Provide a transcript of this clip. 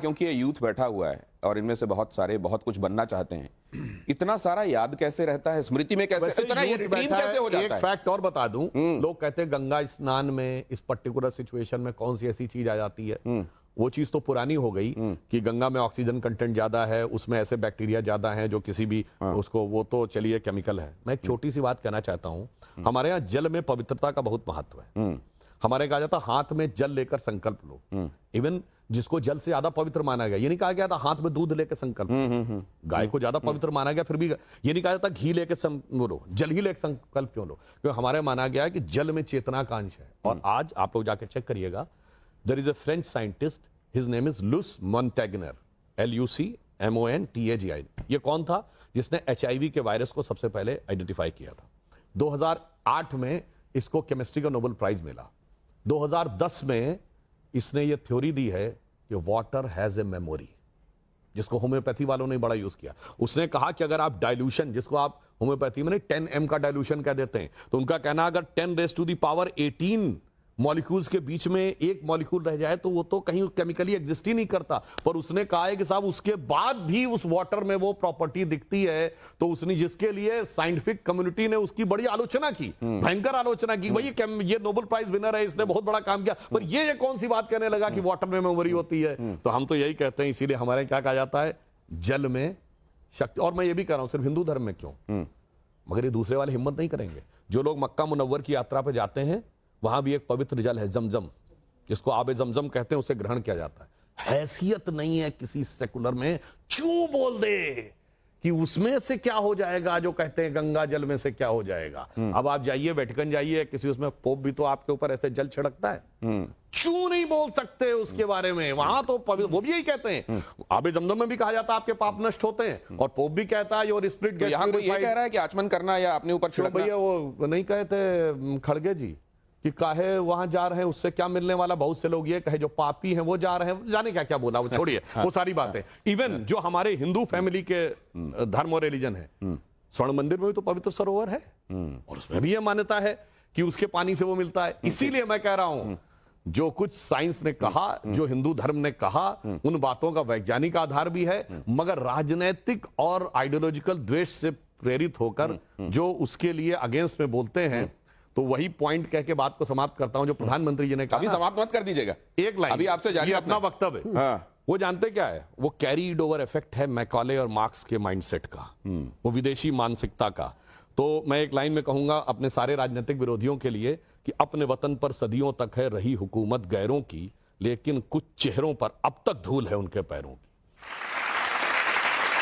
क्योंकि ये यूथ बैठा हुआ है और इनमें से बहुत सारे बहुत कुछ बनना चाहते हैं। इतना सारा याद कैसे रहता है, स्मृति में कैसे, इतना ये रिट्रीव कैसे हो जाता एक है? फैक्ट और बता दूं, लोग कहते हैं गंगा स्नान में इस पर्टिकुलर सिचुएशन में कौन सी ऐसी चीज आ जाती है। वो चीज तो पुरानी हो गई कि गंगा में ऑक्सीजन कंटेंट ज्यादा है, उसमें ऐसे बैक्टीरिया ज्यादा हैं जो किसी भी उसको, वो तो चलिए केमिकल है। मैं एक छोटी सी बात कहना चाहता हूं, हमारे यहाँ जल में पवित्रता का बहुत महत्व है। हमारे कहा जाता हाथ में जल लेकर संकल्प लो। इवन जिसको जल से ज्यादा पवित्र माना गया, ये नहीं कहा गया था हाथ में दूध लेकर संकल्प। गाय को ज्यादा पवित्र माना गया, फिर भी ये नहीं कहा जाता घी लेकर लो, जल ही लेकर संकल्प क्यों लो, क्योंकि हमारे माना गया है कि जल में चेतना का अंश है। और आज आप लोग जाके चेक करिएगा, there is a French scientist, his name is Luc Montagnier, LUCMONTAGI। ये कौन था? जिसने HIV के वायरस को सबसे पहले आइडेंटिफाई किया था। 2008 में इसको केमिस्ट्री का नोबेल प्राइज मिला। 2010 में इसने ये थ्योरी दी है कि वाटर हैज ए मेमोरी, जिसको होम्योपैथी वालों ने बड़ा यूज किया। उसने कहा कि अगर आप डाइल्यूशन, जिसको आप होम्योपैथी में 10M का डाइल्यूशन कह देते हैं, तो उनका कहना अगर 10⁻18 मॉलिक्यूल्स के बीच में एक मॉलिक्यूल रह जाए तो वो तो कहीं केमिकली एग्जिस्ट ही नहीं करता। पर उसने कहा है कि साहब उसके बाद भी उस वाटर में वो प्रॉपर्टी दिखती है, तो उसने, जिसके लिए साइंटिफिक कम्युनिटी ने उसकी बड़ी आलोचना की, भयंकर आलोचना की। भाई ये नोबेल प्राइज विनर है, इसने बहुत बड़ा काम किया, पर ये कौन सी बात कहने लगा कि वाटर में मेमोरी होती है। तो हम तो यही कहते हैं, इसीलिए हमारे क्या कहा जाता है, जल में शक्ति। और मैं ये भी कह रहा हूं, सिर्फ हिंदू धर्म में क्यों, मगर ये दूसरे वाले हिम्मत नहीं करेंगे। जो लोग मक्का मुनव्वर की यात्रा पर जाते हैं, वहां भी एक पवित्र जल है जमजम, जिसको आबे जमजम कहते हैं, उसे ग्रहण किया जाता है। हैसियत नहीं है किसी सेकुलर में क्यों बोल दे कि उसमें से क्या हो जाएगा, जो कहते हैं गंगा जल में से क्या हो जाएगा। अब आप जाइए वेटिकन जाइए, किसी उसमें पोप भी तो आपके ऊपर ऐसे जल छिड़कता है, क्यों नहीं बोल सकते उसके बारे में? वहां तो वो भी यही कहते हैं, आबे जमजम में भी कहा जाता है आपके पाप नष्ट होते हैं, और पोप भी कहता है योर स्पिरिट गेट्स यहाँ कोई ये कह रहा है कि आचमन करना या अपने ऊपर छिड़कना। भैया वो नहीं कहते खड़गे जी कि काहे वहां जा रहे हैं, उससे क्या मिलने वाला। बहुत से लोग ये कहे जो पापी हैं वो जा रहे हैं, जाने क्या क्या बोला, वो छोड़िए वो सारी बातें। इवन जो हमारे हिंदू फैमिली के धर्म और रिलीजन है, स्वर्ण मंदिर में भी तो पवित्र सरोवर है, और उसमें भी यह मान्यता है कि उसके पानी से वो मिलता है। इसीलिए मैं कह रहा हूं, जो कुछ साइंस ने कहा, जो हिंदू धर्म ने कहा, उन बातों का वैज्ञानिक आधार भी है, मगर राजनैतिक और आइडियोलॉजिकल द्वेष से प्रेरित होकर जो उसके लिए अगेंस्ट में बोलते हैं, तो वही पॉइंट कह के बात को समाप्त करता हूं जो प्रधानमंत्री जी ने कहा। अभी समाप्त मत कर दीजिएगा, एक लाइन अभी आपसे जारी अपना वक्तव्य। वो जानते क्या है, वो कैरीड ओवर इफेक्ट है मैकॉले और मार्क्स के माइंडसेट का, वो विदेशी मानसिकता का। तो मैं एक लाइन में कहूंगा अपने सारे राजनीतिक विरोधियों के लिए कि अपने वतन पर सदियों तक है रही हुकूमत गैरों की, लेकिन कुछ चेहरों पर अब तक धूल है उनके पैरों की।